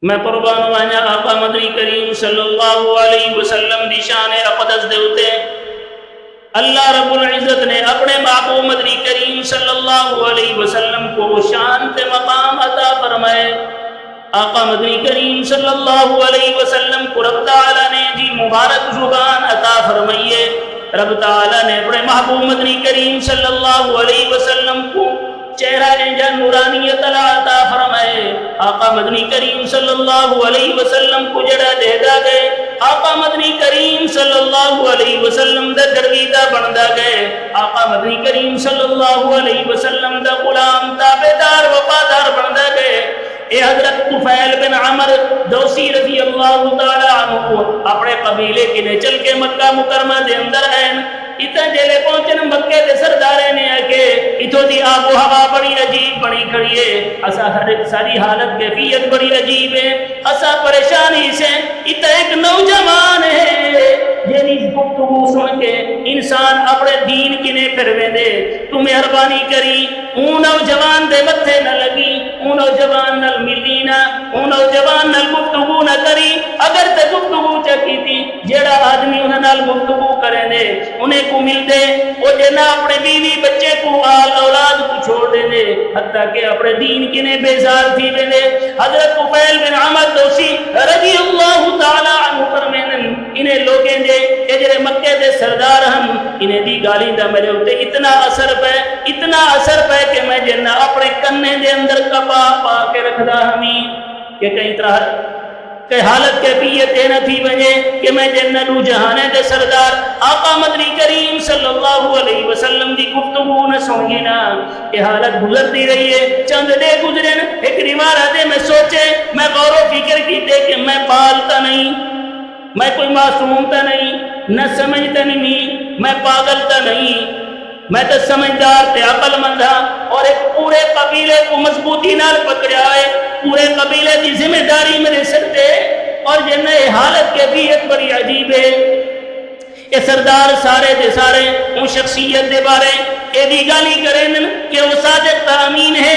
میں قربان وانا آقا مدنی کریم صلی اللہ علیہ وسلم دی شان اقدس دے ہوتے اللہ رب العزت نے اپنے محبوب مدنی کریم صلی اللہ علیہ وسلم کو شان تے مقام عطا فرمائے۔ آقا مدنی کریم صلی اللہ علیہ وسلم کو رب تعالیٰ نے جی مبارک زبان عطا فرمائیے۔ رب تعالیٰ نے اپنے محبوب مدنی کریم صلی اللہ علیہ وسلم کو چہرہ انجا نورانیت عطا فرمائے۔ آقا مدنی کریم صلی اللہ علیہ وسلم کو جڑا دے دا گئے، آقا مدنی کریم صلی اللہ علیہ وسلم دا گرویدہ بندہ گئے، آقا مدنی کریم صلی اللہ علیہ وسلم دا غلام تابعدار وفادار بندہ گئے۔ اے حضرت طفیل بن عمر دوسی رضی اللہ تعالیٰ عنہ اپنے قبیلے کی نے چل کے مکہ مکرمہ دے اندر ہیں، اتنا جیلے پہنچن مکے دے سردارے نے آکے اتو دی آب و ہوا بڑی عجیب بڑی کھڑی ہے، اسا ساری حالت کیفیت بڑی عجیب ہے، اسا پریشانی سے اتنا ایک نوجوان ہے جنہی گفتگو سن کے انسان اپنے دین کی نے پھروے دے، تو مہربانی کری اون نوجوان دے متھے نہ لگی، اون نوجوان نل ملی نہ، اون نوجوان نل گفتگو نہ کری، اگر تے گفتگو چکی تھی جیڑا آدمی انہاں نال گفتگو کرے دے انہیں کو مل دے، وہ جنا اپنے بیوی بچے کو آل اولاد کو چھوڑ دے دے، حتیٰ کہ اپنے دین کی نے بیزار تھی دے دے۔ حضرت طفیل بن عمر دوسی رضی اللہ تعالیٰ عنہ فرمینن انہیں لوگیں دے کہ جرے مکے دے سردار ہم انہیں دی گالی دا میرے ہوتے اتنا اثر پہ کہ میں جنہ اپنے کنے دے اندر کپا پا کے رکھ دا ہمیں کہ کہیں طرح کہ حالت کیفیت نہ تھی وجہ کہ میں جنت و جہانے دے سردار آقا مدنی کریم صلی اللہ علیہ وسلم دی گفتگو نہ سنگی نا، یہ حالت گزرتی رہی ہے۔ چند دے گزرن ایک روایت ہے میں سوچے میں غور و فکر کیتے کہ میں پالتا نہیں، میں کوئی معصوم تا نہیں، نہ سمجھتا نہیں، میں پاگل تا نہیں، میں تو سمجھدار تے عقل مند ہاں، اور ایک پورے قبیلے کو مضبوطی نال پکڑیا ہے، پورے قبیلے کی ذمہ داری میرے سر تے، اور جنہ حالت کیفیت بڑی عجیب ہے۔ یہ سردار سارے دے سارے ان شخصیت دے بارے اے دی گالی کریں کہ وہ صادق امین ہے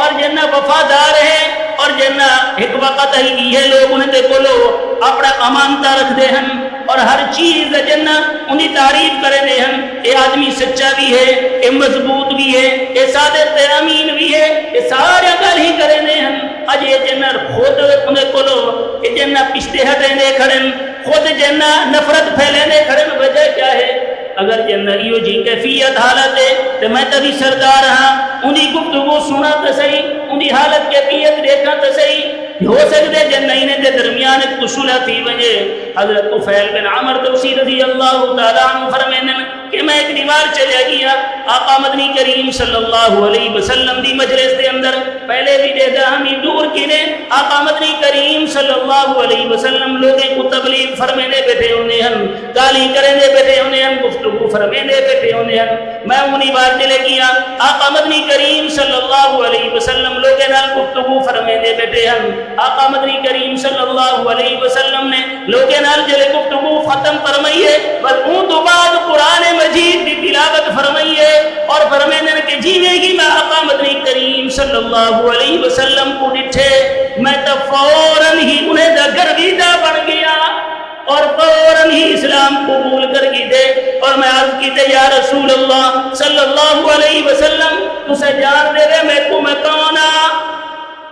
اور جنہ وفادار ہے، اور جنہ ایک وقت ہی یہ لوگ انہیں دے بولو اپنا امانتہ رکھ دے ہن اور ہر چیز جنہ انہیں تعریف کرے دے ہن، اے آدمی سچا بھی ہے، اے مضبوط بھی ہے، اے صادق امین بھی ہے، اے سارے گل ہی کرے دے ہن۔ اج یہ جنہ خود انہیں بولو یہ جنہ پشتے ہٹیں دے کھڑن، خود جنہ نفرت پھیلیں دے کھڑن، وجہ کیا ہے؟ اگر جنہ ایو جی کیفیت حالت ہے تو میں تبھی سردار ہاں، انہی گفتگو سنا تو صحیح، انہی حالت کیفیت دیکھا تو صحیح، ہو سکتے جنہ انہیں دے درمیان ایک کشولہ تھی وجہ۔ حضرت طفیل بن عمر دوسی رضی اللہ تعالیٰ عنہ فرمینن کہ میں ایک دیوار چلے گیا آقا مدنی کریم صلی اللہ علیہ وسلم دی مجلس دے اندر، پہلے بھی دے دا ہمیں دور کینے آقا مدنی کریم صلی اللہ علیہ وسلم لوگیں کو تبلیغ فرمینے بیٹھے ہونے ہیں، گالی کرنے بیٹھے ہونے ہیں، گفتگو فرمینے بیٹھے ہونے ہیں۔ میں انہی بار چلے گیا آقا مدنی کریم صلی اللہ علیہ وسلم لوگیں نال گفتگو فرمینے بیٹھے ہیں، آقا مدنی کریم صلی اللہ علیہ وسلم نے لوگیں نال جلے گفتگو ختم فرمائیے، بل اون تو بعد قرآن مجید دی تلاوت فرمائیے اور فرمائنے کہ جیوے گی میں آقا مدنی کریم صلی اللہ علیہ وسلم کو ڈٹھے میں تو فوراً ہی انہیں دا گرویدہ بن گیا اور فوراً ہی اسلام قبول کر گی دے، اور میں عرض کی تے یا رسول اللہ صلی اللہ علیہ وسلم تو سے جان دے دے میں کونا،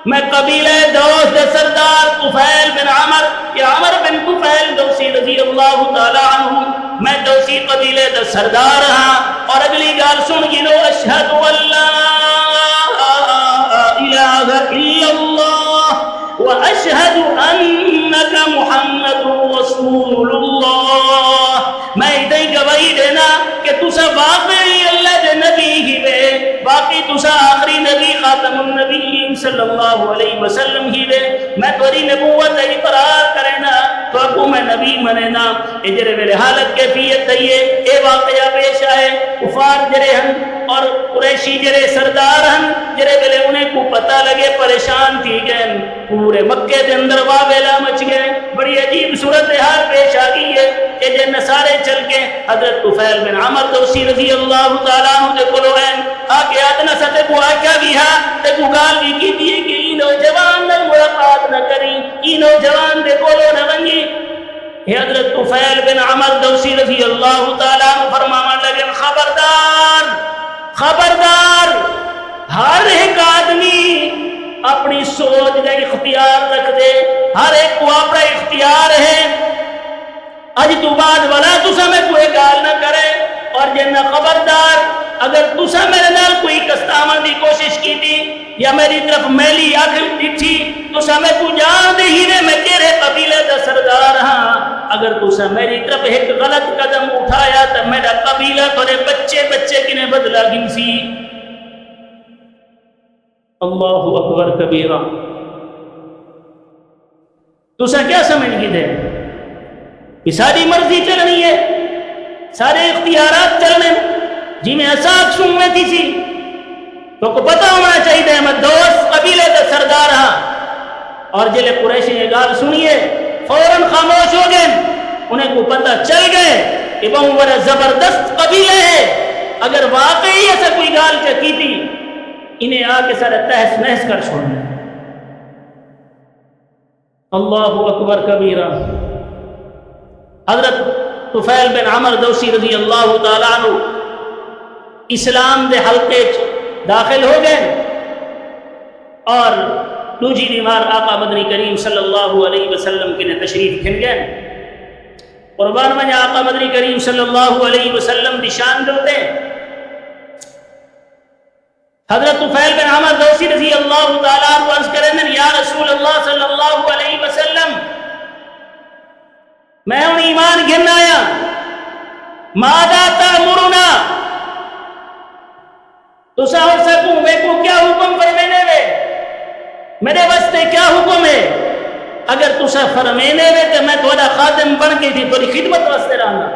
میں قبیلہ دوس دے سردار طفیل بن عمر یا عمر بن طفیل دوسی رضی اللہ تعالیٰ عنہ، میں دوسی قبیلہ دے سردار ہاں۔ اور اگلی گال سن گنو اشہد اللہ الہ الا اللہ واشہد انکا محمد رسول اللہ، میں ادھائی گواہی دینا کہ تسا واقعی اللہ دے نبی ہی بے، باقی تسا آخری نبی خاتم النبیین صلی اللہ علیہ وسلم ہی بے، میں توری نبوت اقرار کرنا تو اکو میں نبی منینا۔ اجرے میرے حالت کیفیت دئیے اے واقعہ پیش آئے، کفار جرے ہن اور قریشی جرے سردار ہن جرے بلے انہیں کو پتہ لگے پریشان تھی گئے، پورے مکے دے اندر واویلا مچ گئے، بڑی عجیب صورتحال پیش آ گئی ہے کہ جن سارے چل کے حضرت طفیل بن عمر دوسی رضی اللہ تعالیٰ عنہ دے کلو ہیں آکے آتنا ستے کو آکیا بھی ہاں تے کو گال بھی کی دیئے کہ نوجوان نہ ملاقات نہ کریں، نوجوان دے کولو نہ ونجی. حضرت طفیل بن عمر دوسی رضی اللہ تعالیٰ عنہ فرماون لگے خبردار خبردار، ہر ایک آدمی اپنی سوچ کا اختیار رکھ دے، ہر ایک کو اپنا اختیار ہے. اج تو بعد والا تسا میں کوئی گال نہ کرے، اور جنہ خبردار اگر تسا میرے نال کوئی کستاون دی کوشش کی تھی یا میری طرف میلی آنکھ ڈٹھی تسا میں کو جان دے ہی نے میں تیرے قبیلے دا سردار ہاں. اگر تسا میری طرف ایک غلط قدم اٹھایا تو میرا قبیلہ تھوڑے بچے بچے کنے بدلا گنسی. اللہ اکبر کبیرہ. تسا کیا سمجھ گی دے کہ ساری مرضی چلنی ہے، سارے اختیارات چلنے جی میں اساق سنوے تھی سی تو کو پتہ ہونا چاہیے میں دوست قبیلے دا سردار ہاں. اور جلے قریشی نے گال سنیے فوراً خاموش ہو گئے. انہیں کو پتہ چل گئے کہ وہ بڑا زبردست قبیلے ہے، اگر واقعی ایسا کوئی گال چکی تھی انہیں آ کے سارے تہس نہس کر چھوڑنا. اللہ اکبر کبیرہ. حضرت طفیل بن عمر دوسی رضی اللہ تعالیٰ عنہ اسلام دے حلقے داخل ہو گئے اور دوجی دیوار آقا مدنی کریم صلی اللہ علیہ وسلم کے نے تشریف کھن گئے. قربان میں آقا مدنی کریم صلی اللہ علیہ وسلم دی شان دوتے حضرت طفیل بن عمر دوسی رضی اللہ تعالیٰ عنہ عرض کریں یا رسول اللہ صلی اللہ علیہ وسلم میں ان ایمان گھن آیا ماذا تأمرنا تو ساہر سکوں میں کو کیا حکم فرمینے میں میرے واسطے کیا حکم ہے. اگر تسا فرمینے میں تو میں تھوڑا خادم بن کے تھی تھوڑی خدمت واسطے رہنا.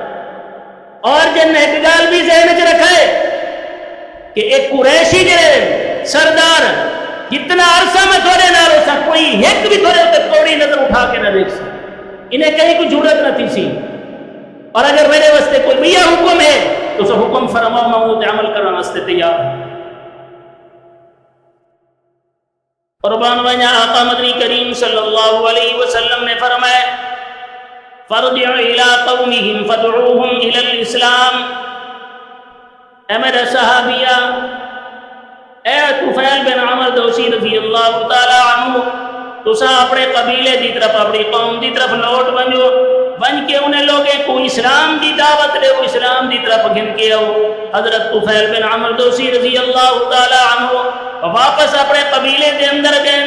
اور جن نے ایک گال بھی ذہن چ رکھا ہے کہ ایک قریشی جڑے سردار جتنا عرصہ میں تھوڑے نہ رو سا کوئی ایک بھی تھوڑے تے توڑی نظر اٹھا کے نہ دیکھ سا انہیں کہیں کوئی جرت نہ تھی سی. اور اگر میرے واسطے کوئی بھی حکم ہے تو سا حکم فرماؤ میں وہ عمل کرنا واسطے تیار ہوں. قربان وجہ آقا مدنی کریم صلی اللہ علیہ وسلم نے فرمایا فرجع الى قومهم فدعوهم الى الاسلام. اے میرے صحابیہ، اے طفیل بن عمر دوسی رضی اللہ تعالی عنہ تسا اپنے قبیلے دی طرف اپنی قوم دی طرف لوٹ بنجو بن کے انہیں لوگیں کو اسلام دی دعوت لے وہ اسلام دی طرف گھن کے آؤ. حضرت طفیل بن عمر دوسی رضی اللہ تعالی عنہ واپس اپنے قبیلے دے اندر گئے،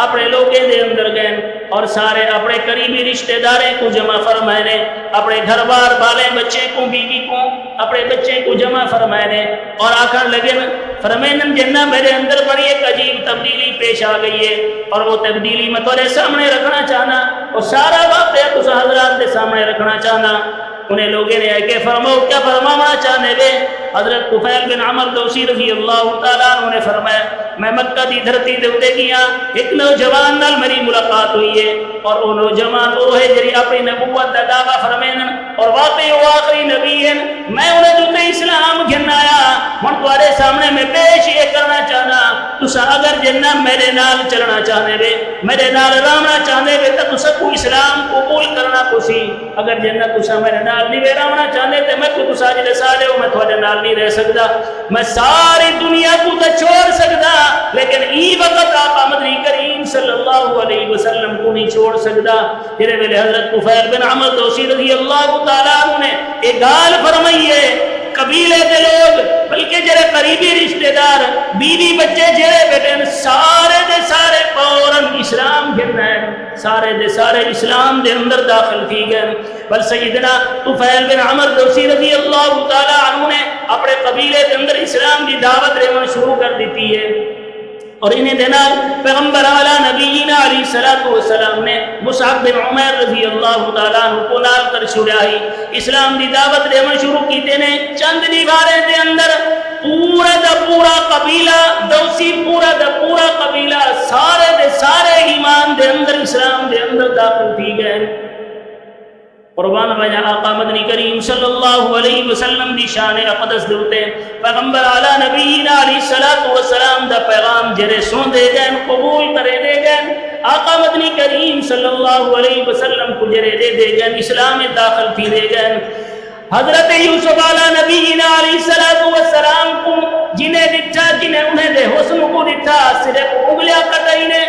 اپنے لوگے دے اندر گئے اور سارے اپنے قریبی رشتہ دارے کو جمع فرمائے، اپنے گھر بار بالے بچے کو بیوی کو اپنے بچے کو جمع فرمائے اور آخر لگے فرمائن جنہ میرے اندر بڑی ایک عجیب تبدیلی پیش آ گئی ہے اور وہ تبدیلی میں تھوڑے سامنے رکھنا چاہنا اور سارا واقعہ تو حضرات کے سامنے رکھنا چاہنا. انہیں لوگوں نے کہ فرماؤ کیا فرمانا چاہنے دے. حضرت طفیل بن عمر دوسی رضی اللہ تعالیٰ عنہ نے فرمایا میں مکہ دی دھرتی دے اتے گیا ایک نوجوان نال میری ملاقات ہوئی ہے اور وہ نوجوان وہ ہے جری اپنی نبوت دا دعویٰ فرمین اور واقعی وہ آخری نبی ہے. میں انہیں دوتے اسلام گھن آیا ہن تمہارے سامنے میں پیش یہ کرنا چاہنا تسا اگر جنہ میرے نال چلنا چاہنے دے میرے نال رہنا چاہنے دے تو تسا کو اسلام قبول کرنا کسی اگر جنہ تسا میرے نال نہیں رہنا چاہنے تے میں کو تسا جلے سالے ہو میں تھوڑے نال نہیں رہ سکتا میں ساری دنیا کو تو چھوڑ سکتا لیکن ای وقت آقا مدنی کریم صلی اللہ علیہ وسلم کو نہیں چھوڑ سکتا. تیرے ویلے حضرت طفیل بن عمر دوسی رضی اللہ تعالیٰ عنہ نے ایک گال فرمائیے قبیلے کے لوگ بلکہ جڑے قریبی رشتہ دار بیوی بچے جڑے بیٹے سارے دے سارے فوراً اسلام گھرنا ہے سارے دے سارے اسلام دے اندر داخل کی گئے. بل سیدنا طفیل بن عمر دوسی رضی اللہ تعالیٰ عنہ نے اپنے قبیلے کے اندر اسلام کی دعوت دینا شروع کر دیتی ہے اور انہیں دینا پیغمبر اعلیٰ نبینا علیہ السلام نے مصعب بن عمیر رضی اللہ تعالیٰ عنہ کو نال کر چھڑائی اسلام دی دعوت دینا شروع کی دینے چند دیوارے دے اندر پورا دا پورا قبیلہ دوسی پورا دا پورا قبیلہ سارے دے سارے ایمان دے اندر اسلام دے اندر داخل تھی گئے. قربان بجا آقا مدنی کریم صلی اللہ علیہ وسلم دی شان اقدس دوتے پیغمبر اعلی نبینا علیہ الصلوۃ والسلام دا پیغام جرے سون دے گئے قبول کرے دے گئے آقا مدنی کریم صلی اللہ علیہ وسلم کو جرے دے گئے اسلام میں داخل تھی دے گئے حضرت یوسف اعلی نبینا علیہ الصلوۃ والسلام کو جنہیں ڈٹھا جنہیں انہیں دے حسن کو ڈٹھا صرف انگلیاں کٹائی نے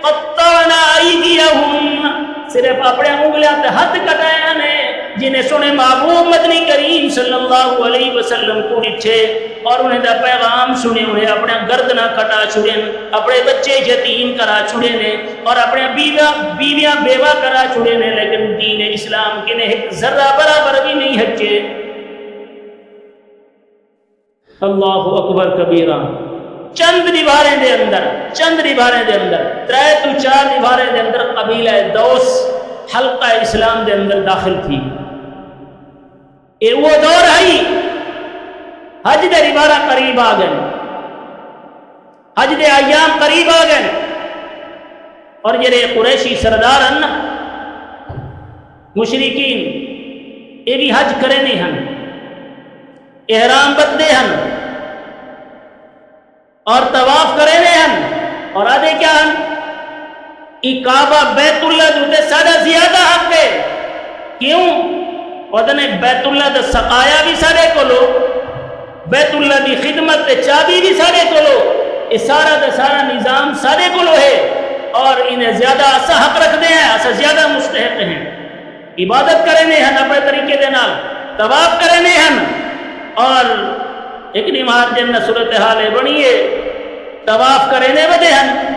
قطعنا ایدیہم صرف اپنے انگلیاں تے ہاتھ کٹایا نے جنہیں سنے محبوب مدنی کریم صلی اللہ علیہ وسلم کو ڈٹھے اور انہیں دا پیغام سنے انہیں اپنے گردنہ کٹا چھڑے اپنے بچے یتیم کرا چھڑے نے اور اپنے بیویاں بیوہ کرا چھڑے نے لیکن دین اسلام کے نے ایک ذرہ برابر بھی نہیں ہچے اللہ اکبر کبیرہ چند دیواریں دے اندر ترائے تو 4 دیواریں دے اندر قبیلہ دوس حلقہ اسلام دے اندر داخل تھی اے وہ دور آئی حج دے دیوارہ قریب آ گئے حج دے ایام قریب آ گئے اور جڑے قریشی سردار ہیں مشرکین یہ بھی حج کرے نہیں ہیں احرام بدے ہیں اور طواف کرے ہیں اور آدھے کیا ہیں ای کعبہ بیت اللہ دوتے سادہ زیادہ حق ہے کیوں ودنے بیت اللہ دا سقایا بھی سارے کو لو بیت اللہ دی خدمت چابی بھی سارے کو لو یہ سارا دا سارا نظام سارے کو لو ہے اور انہیں زیادہ اسا حق رکھ دے ہیں اسا زیادہ مستحق ہیں عبادت کرنے ہیں اپنے طریقے دے نال طواف کرنے ہیں اور ایک نمار جنہ صورتحال بنیے طواف کرنے بدے ہیں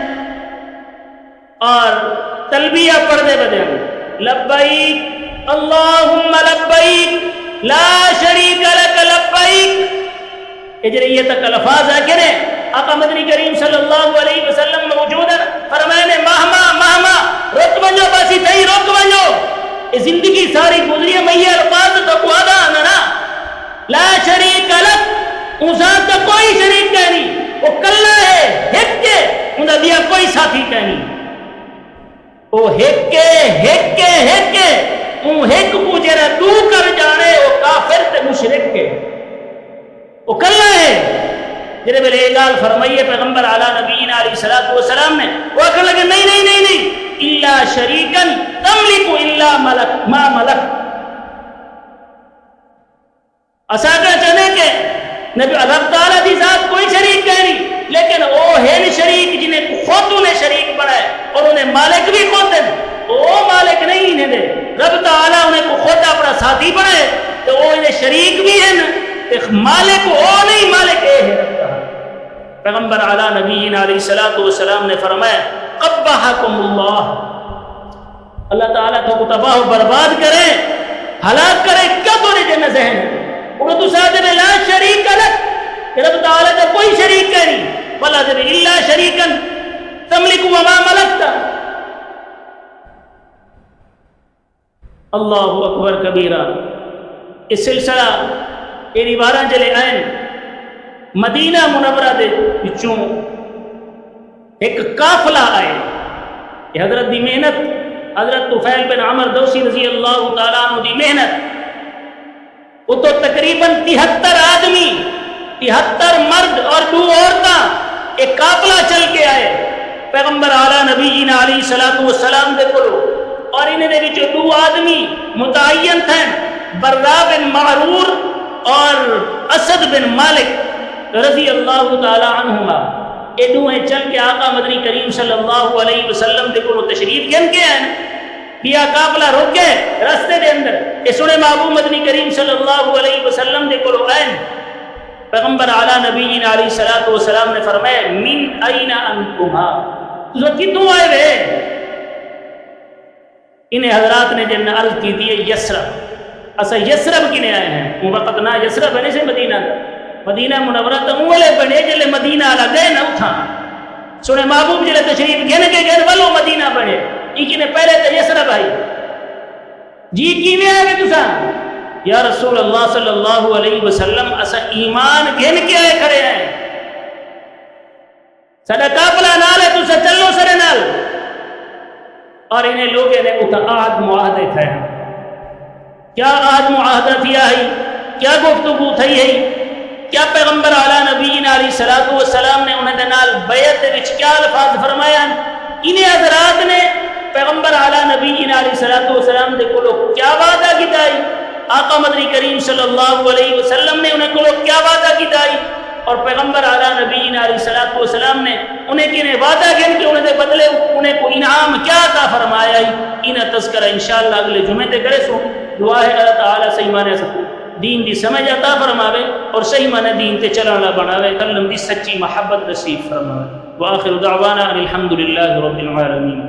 اور تلبیہ پڑھنے بدے ہیں لبیک اللہم لبیک لا شریک لک لبیک اجرئیہ تک الفاظ ہے کہ آقا مدنی کریم صلی اللہ علیہ وسلم موجود ہے فرمائنے مہما رک بنجو باسی تھی رک بنجو یہ زندگی ساری گزری ہے میں الفاظ تو کو آدھا نا لا شریک لک انسان تو کوئی شریک کہنی وہ کلہ ہے ہک کے انہاں دیا کوئی ساتھی کہنی وہ ہک کے ان ہک کو جرہ دو کر جانے وہ کافر تے مشرک کے وہ کلہ ہے جنہیں بلے اگال فرمائیے پیغمبر اعلیٰ نبینا علیہ السلام نے وہ کہنے لگے نہیں الا شریکن تملک الا ملک ما ملک اساقہ چنے کے نبی اللہ تعالیٰ دی ذات کوئی شریک کہہ نہیں لیکن وہ ہے شریک جنہیں خود انہیں شریک بنائے اور انہیں مالک بھی خود دیں وہ مالک نہیں انہیں دے رب تعالیٰ انہیں کو خود اپنا ساتھی بنائے تو وہ انہیں شریک بھی ہے مالک وہ نہیں مالک اے ہے پیغمبر اعلیٰ نبینا علیہ السلام نے فرمایا قبحکم اللہ تعالیٰ کو تباہ و برباد کرے ہلاک کرے کیا تو نے جنہ ذہن ہے انہوں تو ساتھ میں لا شریک لک رب تعالیٰ کا کوئی شریک نہیں وَلَا ذَبِ إِلَّا شَرِيكًا تَمْلِكُ وَمَا مَلَكْتَ اللہ اکبر کبیرہ اس سلسلہ یہ بارہ جلے آئین مدینہ منورہ دے بچوں ایک قافلہ آئے یہ حضرت دی محنت حضرت طفیل بن عمر دوسی رضی اللہ تعالیٰ عنہ دی محنت وہ تو تقریباً 73 آدمی 73 مرد اور 2 عورتاں ایک قافلہ چل کے آئے پیغمبر اعلیٰ نبینا علیہ السلام دے کرو اور انہیں دے جو 2 آدمی متعین تھے برا بن معرور اور اسد بن مالک رضی اللہ تعالیٰ عنہما یہ دوہیں چل کے آقا مدنی کریم صلی اللہ علیہ وسلم دے کرو تشریف گن کے ہیں بیا قافلہ روک گئے رستے دے اندر یہ سنے محبوب مدنی کریم صلی اللہ علیہ وسلم دے کرو این پیغمبر اعلیٰ نبینا علیہ السلام نے فرمایا من این انتما تو کتوں آئے ہوئے انہیں حضرات نے جن عرض کی دیئے یسرب اسا یسرب کنے آئے ہیں وقت نہ یسرب ہے سے مدینہ منورہ تو اولے بنے جلے مدینہ آلہ گئے نہ اٹھا سنے محبوب جلے تشریف گھن کے گھن والو مدینہ بنے ایک نے پہلے تو یسرب آئی جی کیویں آئے گے تسا یا رسول اللہ صلی اللہ علیہ وسلم اسا ایمان گھن کے آئے کھڑے ہیں سڑا قافلہ نال ہے تسا چلو سرے نال اور انہیں لوگے نے اتعاد معاہدے تھے کیا آج معاہدہ تھیا ہے، کیا گفتگو تھی ہے، کیا پیغمبر اعلیٰ نبینا علیہ الصلوۃ والسلام نے انہیں نال بیعت دے وچ کیا الفاظ فرمایا، انہیں حضرات نے پیغمبر اعلیٰ نبینا علیہ الصلوۃ والسلام دے کولو کیا وعدہ کیتا ہے، آقا مدنی کریم صلی اللہ علیہ وسلم نے انہیں کولو کیا وعدہ کیتا ہے، اور پیغمبر اعلیٰ نبینا علیہ الصلوۃ والسلام نے انہیں کنے وعدہ کن کہ انہیں دے بدلے انہیں کو انعام کیا عطا فرمایا ہے، انہیں تذکرہ انشاءاللہ اگلے جمعے تے کرے سو۔ دعا ہے اللہ تعالیٰ صحیح مانے سکو دین دی سمجھ عطا فرماوے اور صحیح مانے دین تے چلانا بناوے، کلم دی سچی محبت نصیب فرماوے۔ وآخر دعوانا الحمدللہ رب العالمین۔